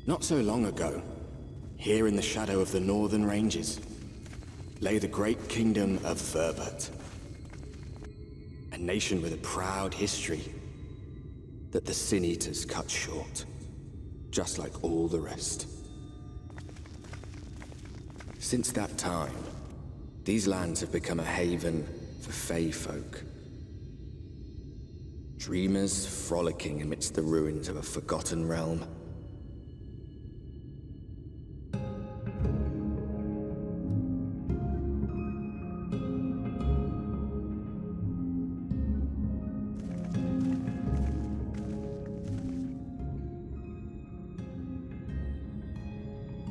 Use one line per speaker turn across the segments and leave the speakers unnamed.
Not so long ago, here in the shadow of the northern ranges, lay the great kingdom of Verbert. A nation with a proud history that the Sin Eaters cut short, just like all the rest. Since that time, these lands have become a haven for Fae folk. Dreamers frolicking amidst the ruins of a forgotten realm.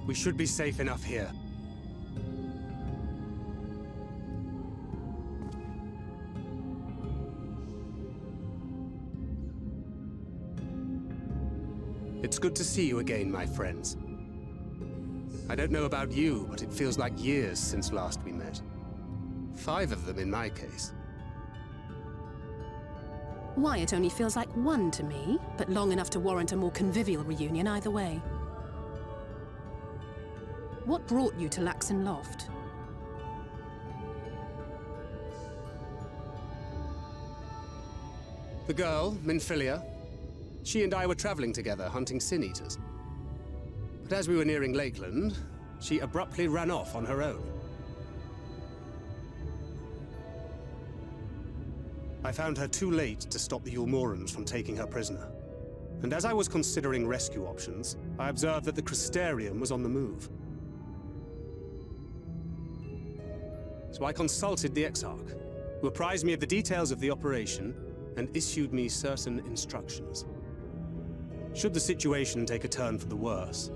We should be safe enough here. It's good to see you again, my friends. I don't know about you, but it feels like years since last we met. 5 of them in my case.
Why, it only feels like 1 to me, but long enough to warrant a more convivial reunion either way. What brought you to Laxon Loft?
The girl, Minfilia, she and I were traveling together, hunting Sin Eaters. But as we were nearing Lakeland, she abruptly ran off on her own. I found her too late to stop the Ulmorans from taking her prisoner. And as I was considering rescue options, I observed that the Crystarium was on the move. So I consulted the Exarch, who apprised me of the details of the operation and issued me certain instructions. Should the situation take a turn for the worse,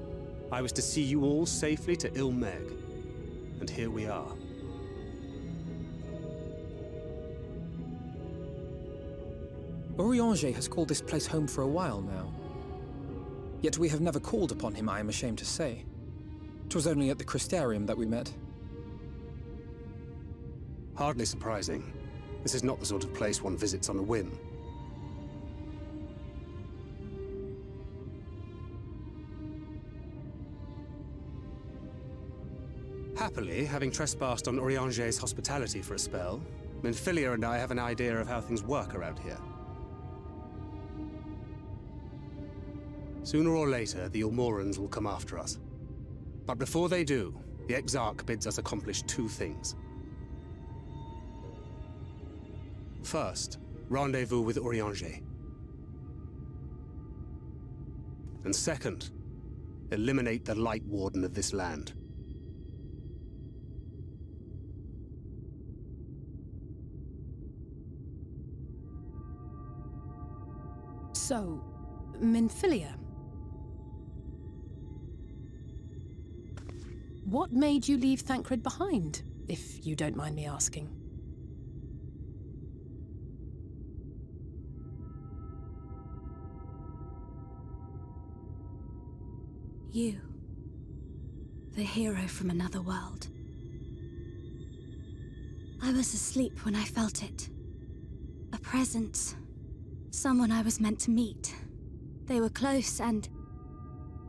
I was to see you all safely to Mheg, and here we are.
Urianger has called this place home for a while now. Yet we have never called upon him, I am ashamed to say. 'Twas only at the Crystarium that we met.
Hardly surprising. This is not the sort of place one visits on a whim. Happily, having trespassed on Urianger's hospitality for a spell, Minfilia and I have an idea of how things work around here. Sooner or later, the Ulmorans will come after us. But before they do, the Exarch bids us accomplish 2 things. First, rendezvous with Urianger. And second, eliminate the Light Warden of this land.
So, Minfilia. What made you leave Thancred behind, if you don't mind me asking?
You. The hero from another world. I was asleep when I felt it. A presence. Someone I was meant to meet. They were close and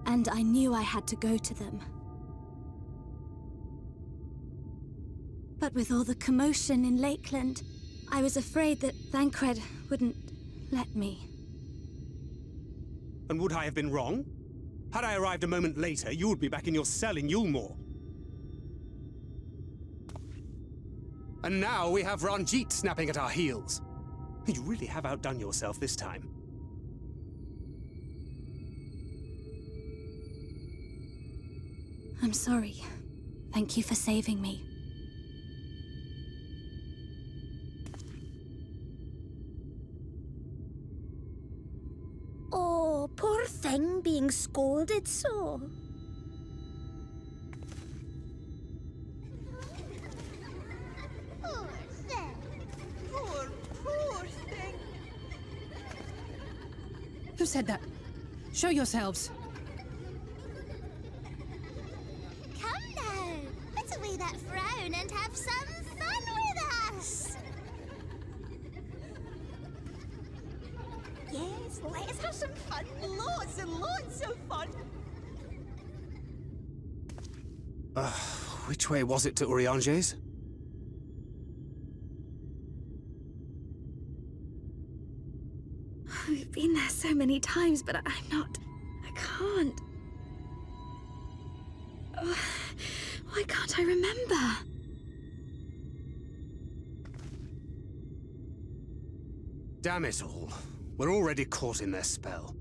I knew I had to go to them. But with all the commotion in Lakeland, I was afraid that Thancred wouldn't let me.
And would I have been wrong? Had I arrived a moment later, you would be back in your cell in Yulmore. And now we have Ranjit snapping at our heels. You really have outdone yourself this time.
I'm sorry. Thank you for saving me.
Oh, poor thing being scolded so.
Poor thing. Poor thing.
Who said that? Show yourselves.
Come now. Put away that frown and have some fun with us. Yes, let's have some fun. Lots and lots of fun.
Which way was it to Urianger's?
We've been there so many times, but I can't. Oh, why can't I remember?
Damn it all. We're already caught in their spell.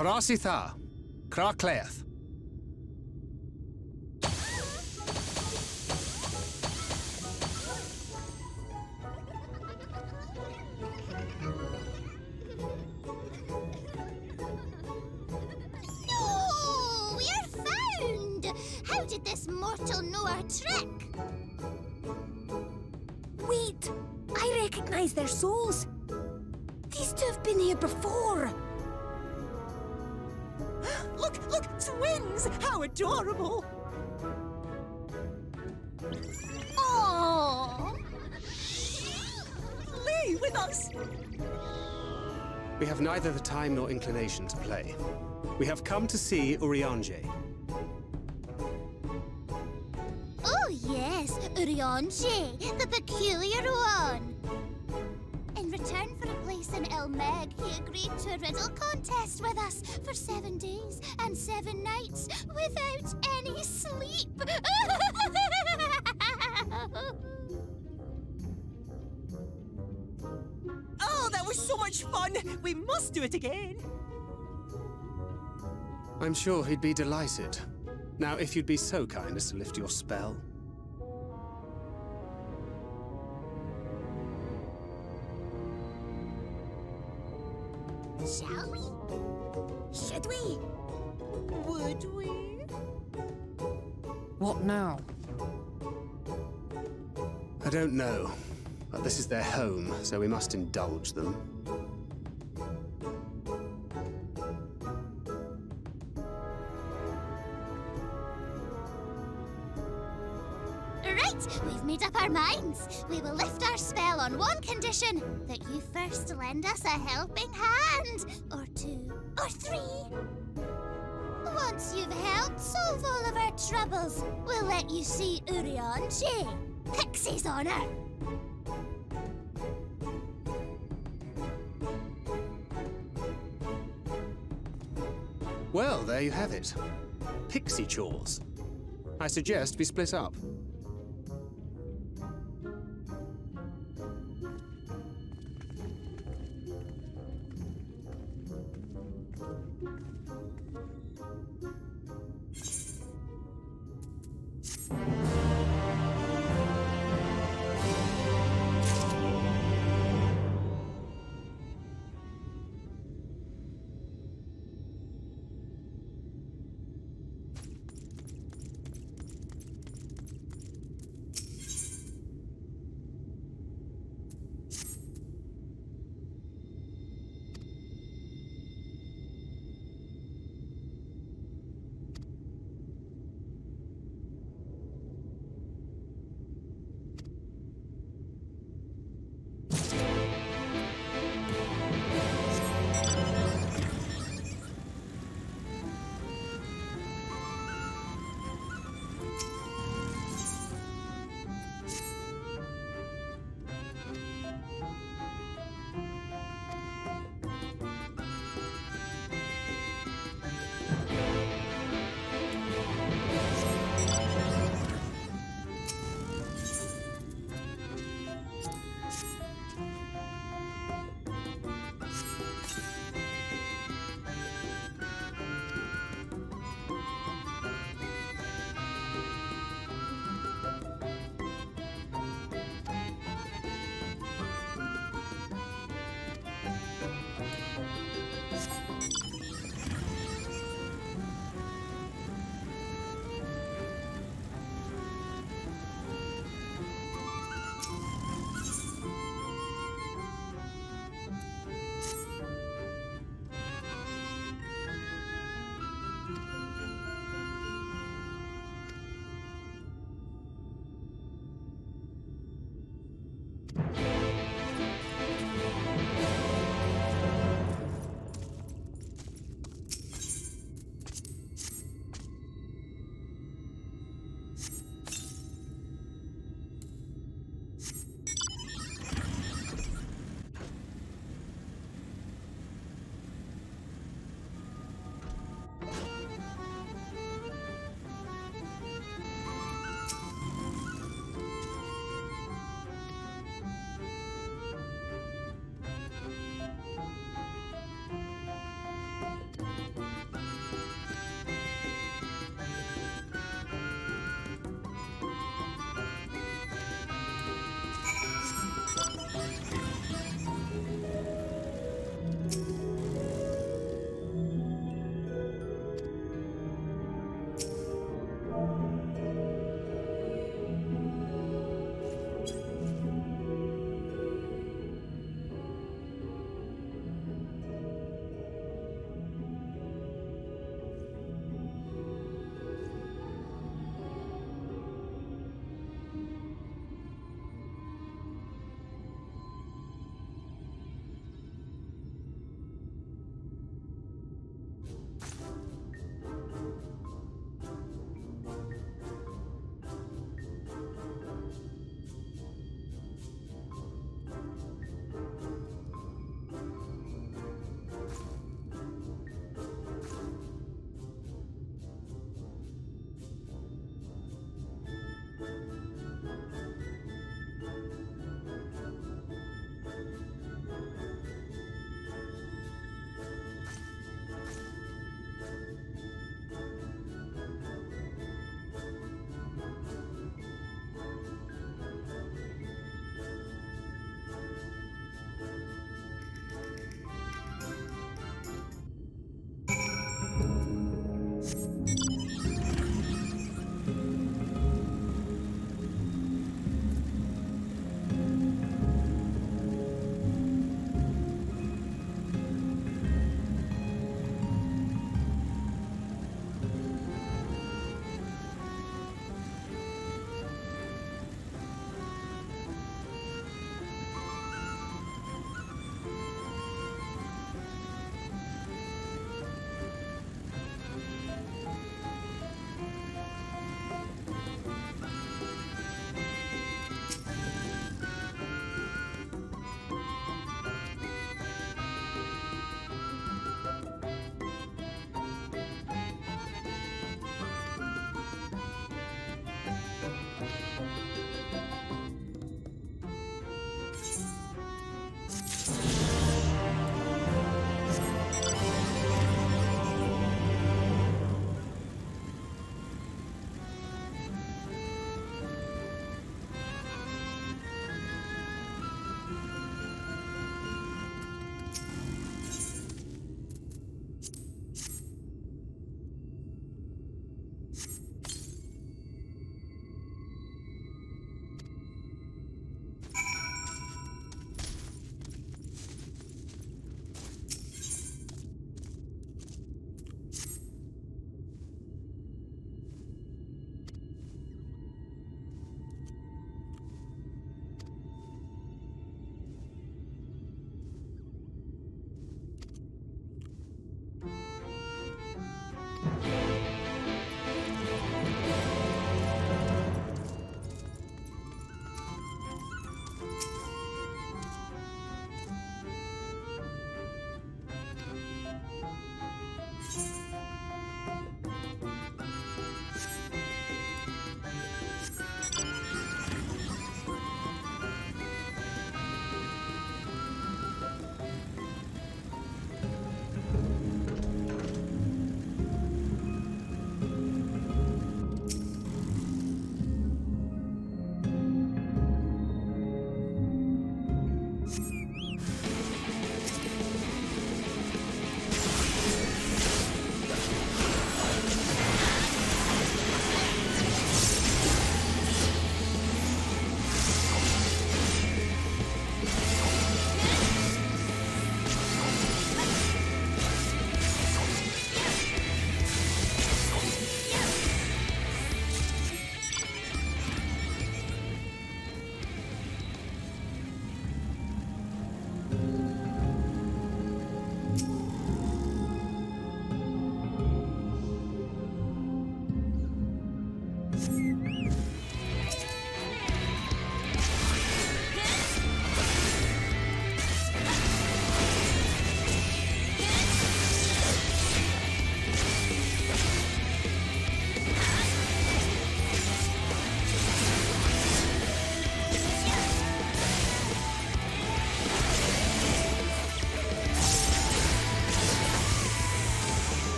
Farasitha, Krakleath.
No! We're found! How did this mortal know our trick?
Wait! I recognize their souls. These two have been here before.
Look, twins! How adorable!
Oh!
Plea with us!
We have neither the time nor inclination to play. We have come to see Urianger.
Oh yes, Urianger, the peculiar one. In return for a place in Mheg, he agreed to a riddle contest with us for 7 days and 7 nights without any sleep.
Oh, that was so much fun! We must do it again!
I'm sure he'd be delighted. Now, if you'd be so kind as to lift your spell.
Shall we? Should we?
Would we?
What now?
I don't know, but this is their home, so we must indulge them.
Right, we've made up our minds. We will lift our spell on one condition, that you first lend us a helping hand. Or 2, or 3. Once you've helped solve all of our troubles, we'll let you see Urianger. Pixie's honor.
Well, there you have it. Pixie chores. I suggest we split up.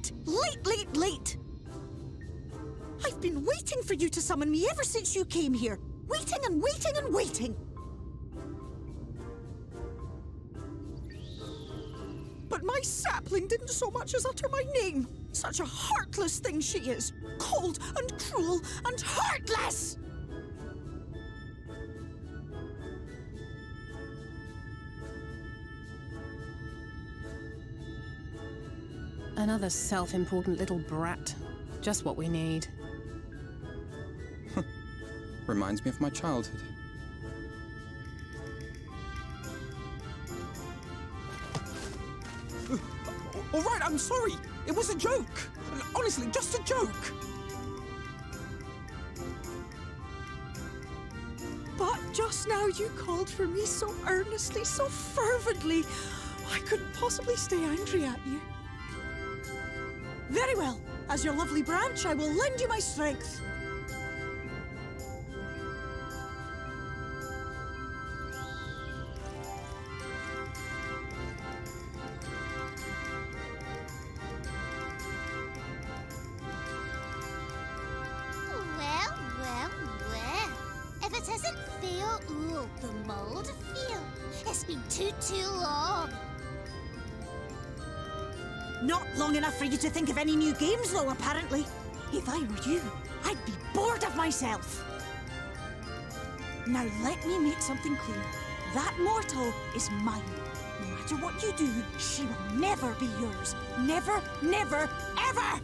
late! Late, late, late! I've been waiting for you to summon me ever since you came here. Waiting and waiting and waiting. But my sapling didn't so much as utter my name. Such a heartless thing she is. Cold and cruel and heartless!
Another self-important little brat. Just what we need.
Reminds me of my childhood. All right, I'm sorry. It was a joke. Honestly, just a joke.
But just now you called for me so earnestly, so fervently. I couldn't possibly stay angry at you. Very well. As your lovely branch, I will lend you my strength.
Well, well, well. If it isn't Theo Ool, the mold Theo. It's been too long.
Not long enough for you to think of any new games, though, apparently. If I were you, I'd be bored of myself. Now let me make something clear. That mortal is mine. No matter what you do, she will never be yours. Never, never, ever!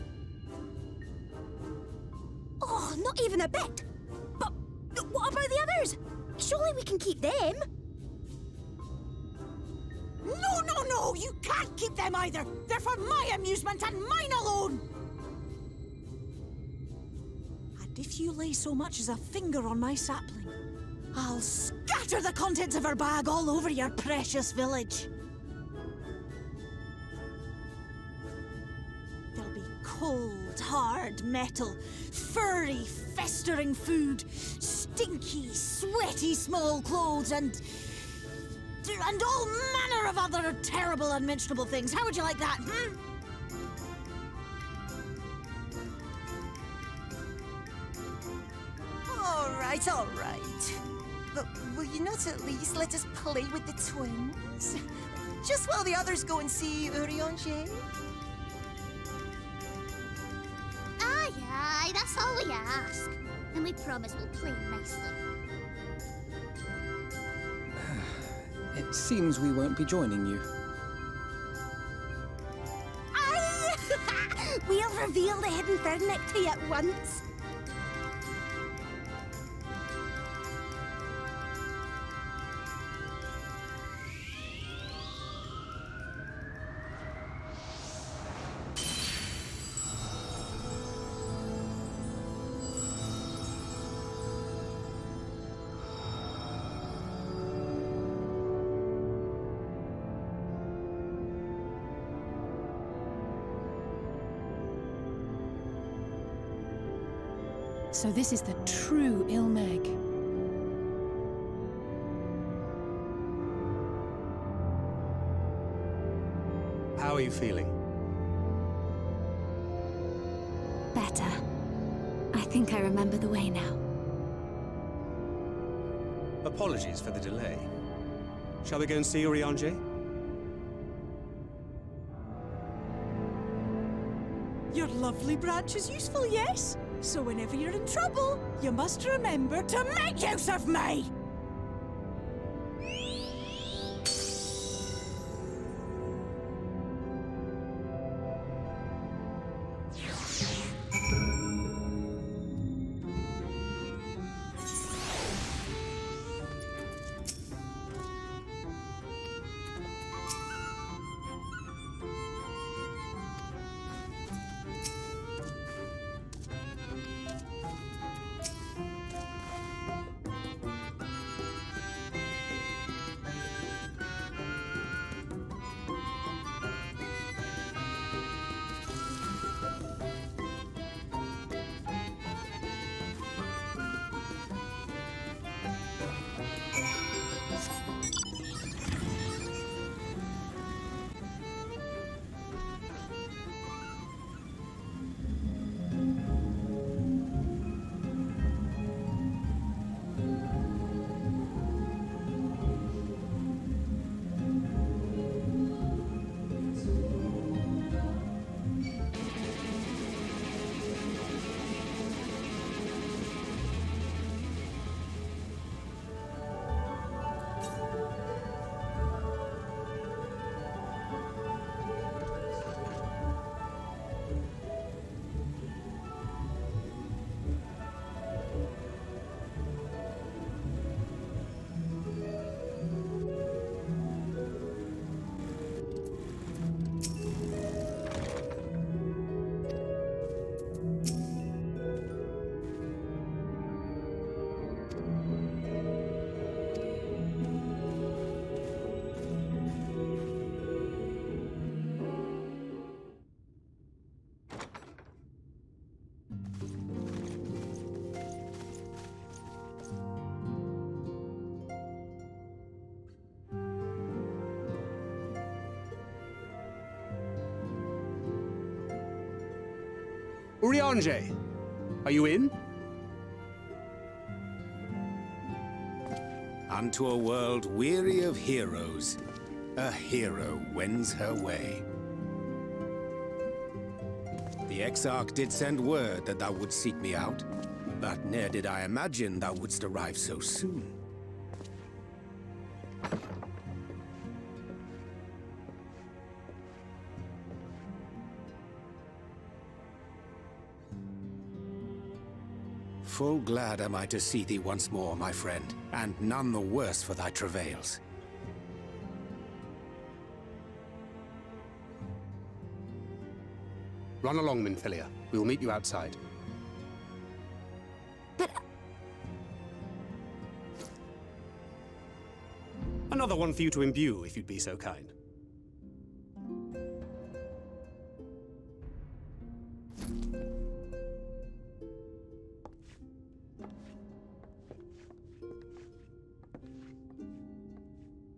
Oh, not even a bit. But what about the others? Surely we can keep them.
No, no, no! You can't keep them either! They're for my amusement and mine alone! And if you lay so much as a finger on my sapling, I'll scatter the contents of her bag all over your precious village. There'll be cold, hard metal, furry, festering food, stinky, sweaty small clothes, and all manner of other terrible, unmentionable things. How would you like that, hmm?
All right. But will you not at least let us play with the twins? Just while the others go and see Urianger?
Aye, that's all we ask. And we promise we'll play nicely.
It seems we won't be joining you.
Aye! We'll reveal the hidden verdict to you at once.
So this is the true Mheg.
How are you feeling?
Better. I think I remember the way now.
Apologies for the delay. Shall we go and see Urianger?
Your lovely branch is useful, yes? So whenever you're in trouble, you must remember to make use of me!
Urianger, are you in?
Unto a world weary of heroes, a hero wends her way. The Exarch did send word that thou wouldst seek me out, but ne'er did I imagine thou wouldst arrive so soon. Full glad am I to see thee once more, my friend, and none the worse for thy travails.
Run along, Minfilia. We will meet you outside.
But...
Another one for you to imbue, if you'd be so kind.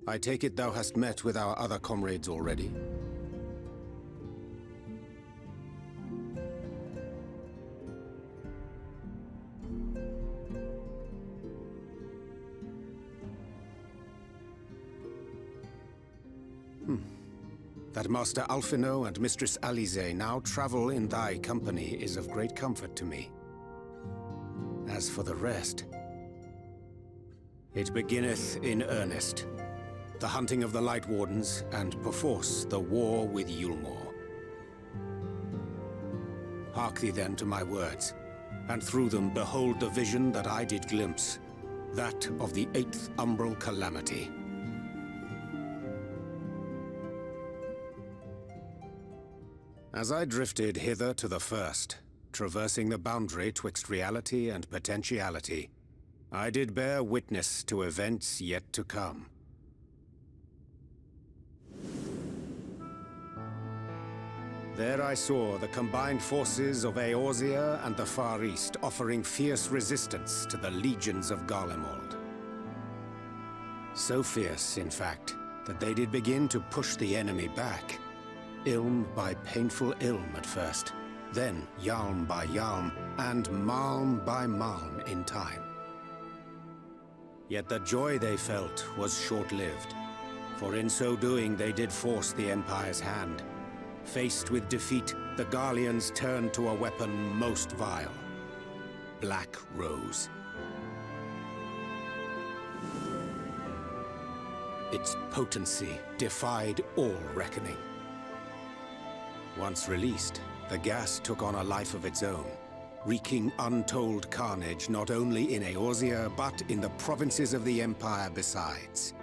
I take it thou hast met with our other comrades already? That Master Alphino and Mistress Alize now travel in thy company is of great comfort to me. As for the rest, it beginneth in earnest. The hunting of the Light Wardens, and perforce the war with Yulmore. Hark thee then to my words, and through them behold the vision that I did glimpse, that of the 8th Umbral Calamity. As I drifted hither to the first, traversing the boundary twixt reality and potentiality, I did bear witness to events yet to come. There I saw the combined forces of Eorzea and the Far East offering fierce resistance to the legions of Garlemald. So fierce, in fact, that they did begin to push the enemy back. Ilm by painful ilm at first, then yalm by yalm, and malm by malm in time. Yet the joy they felt was short-lived, for in so doing they did force the Empire's hand. Faced with defeat, the Garleans turned to a weapon most vile: Black Rose. Its potency defied all reckoning. Once released, the gas took on a life of its own, wreaking untold carnage not only in Eorzea, but in the provinces of the Empire besides.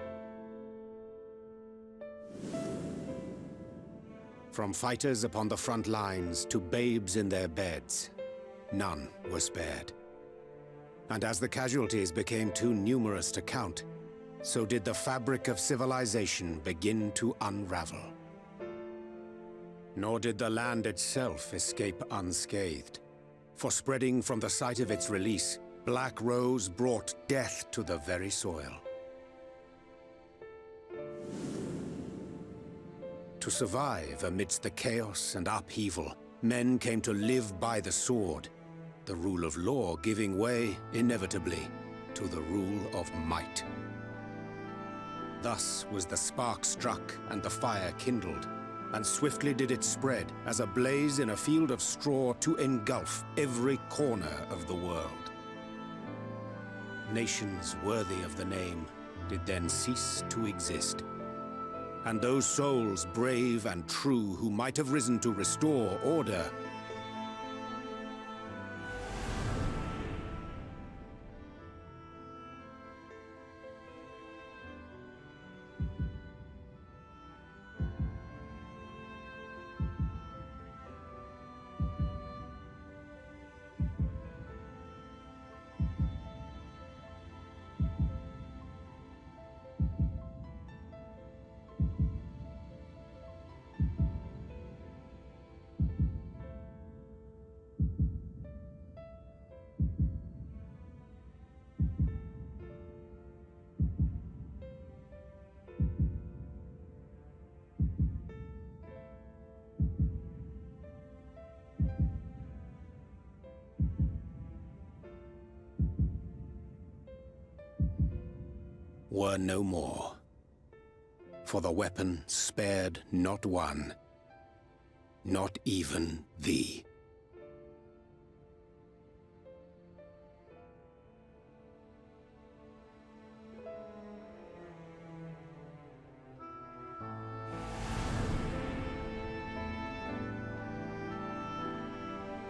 From fighters upon the front lines to babes in their beds, none were spared. And as the casualties became too numerous to count, so did the fabric of civilization begin to unravel. Nor did the land itself escape unscathed, for spreading from the site of its release, Black Rose brought death to the very soil. To survive amidst the chaos and upheaval, men came to live by the sword, the rule of law giving way, inevitably, to the rule of might. Thus was the spark struck and the fire kindled, and swiftly did it spread as a blaze in a field of straw to engulf every corner of the world. Nations worthy of the name did then cease to exist, and those souls brave and true who might have risen to restore order were no more. For the weapon spared not one, not even thee.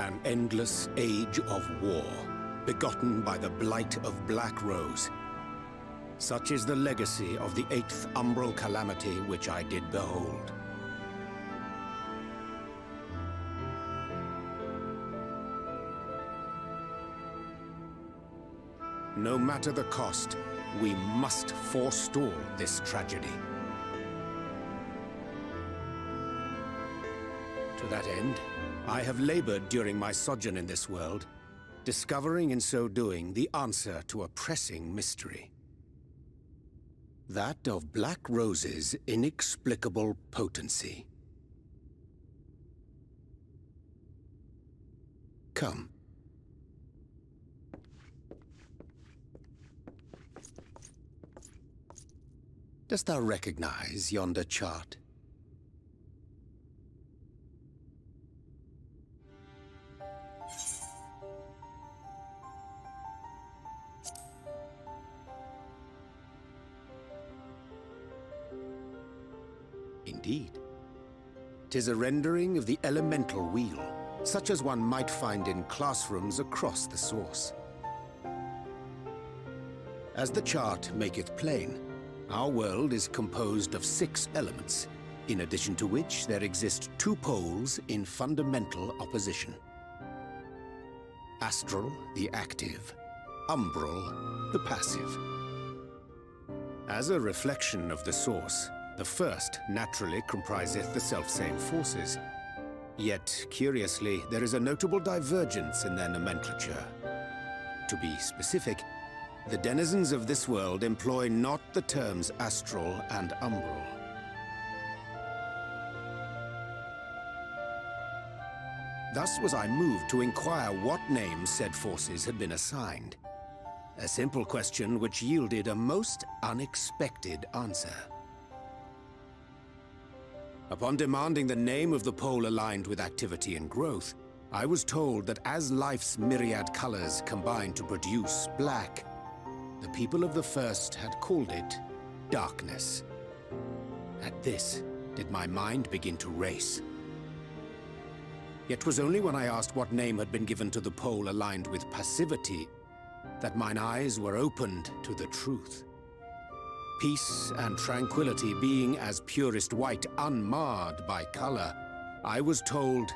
An endless age of war, begotten by the blight of Black Rose. Such is the legacy of the 8th umbral calamity which I did behold. No matter the cost, we must forestall this tragedy. To that end, I have labored during my sojourn in this world, discovering in so doing the answer to a pressing mystery. That of Black Rose's inexplicable potency. Come. Dost thou recognize yonder chart? Indeed. 'Tis a rendering of the elemental wheel, such as one might find in classrooms across the source. As the chart maketh plain, our world is composed of 6 elements, in addition to which there exist 2 poles in fundamental opposition. Astral, the active; umbral, the passive. As a reflection of the source, the first naturally compriseth the selfsame forces. Yet, curiously, there is a notable divergence in their nomenclature. To be specific, the denizens of this world employ not the terms astral and umbral. Thus was I moved to inquire what names said forces had been assigned. A simple question which yielded a most unexpected answer. Upon demanding the name of the pole aligned with activity and growth, I was told that as life's myriad colors combine to produce black, the people of the first had called it darkness. At this, did my mind begin to race. Yet 'twas only when I asked what name had been given to the pole aligned with passivity that mine eyes were opened to the truth. Peace and tranquility being as purest white, unmarred by color, I was told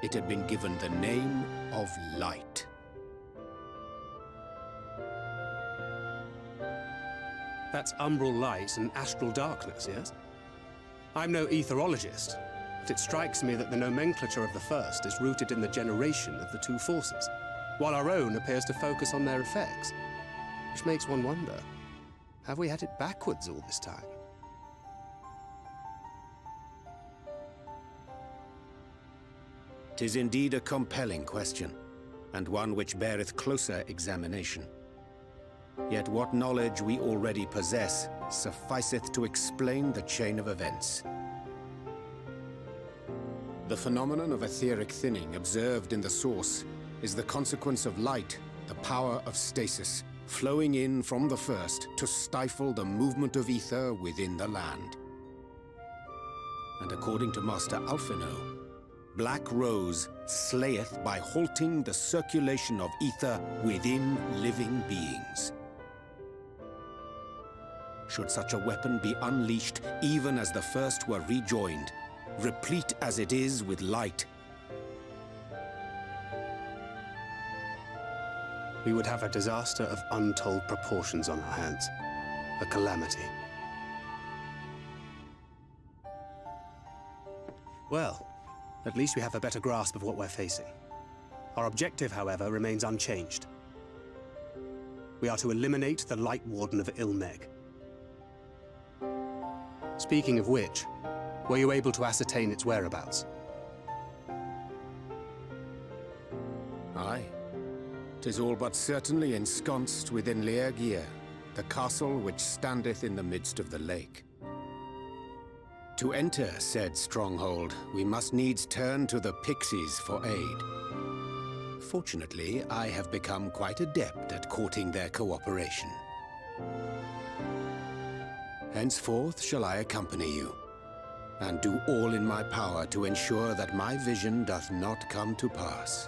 it had been given the name of light.
That's umbral light and astral darkness, yes? I'm no etherologist, but it strikes me that the nomenclature of the first is rooted in the generation of the 2 forces, while our own appears to focus on their effects, which makes one wonder. Have we had it backwards all this time?
"'Tis indeed a compelling question, and one which beareth closer examination. Yet what knowledge we already possess sufficeth to explain the chain of events. The phenomenon of etheric thinning observed in the source is the consequence of light, the power of stasis, flowing in from the first to stifle the movement of ether within the land. And according to Master Alphino, Black Rose slayeth by halting the circulation of ether within living beings. Should such a weapon be unleashed even as the first were rejoined, replete as it is with light,
we would have a disaster of untold proportions on our hands. A calamity. Well, at least we have a better grasp of what we're facing. Our objective, however, remains unchanged. We are to eliminate the Light Warden of Mheg. Speaking of which, were you able to ascertain its whereabouts?
Aye. 'Tis all but certainly ensconced within Lieg. the castle which standeth in the midst of the lake. To enter said stronghold, we must needs turn to the pixies for aid. Fortunately, I have become quite adept at courting their cooperation. Henceforth shall I accompany you, and do all in my power to ensure that my vision doth not come to pass.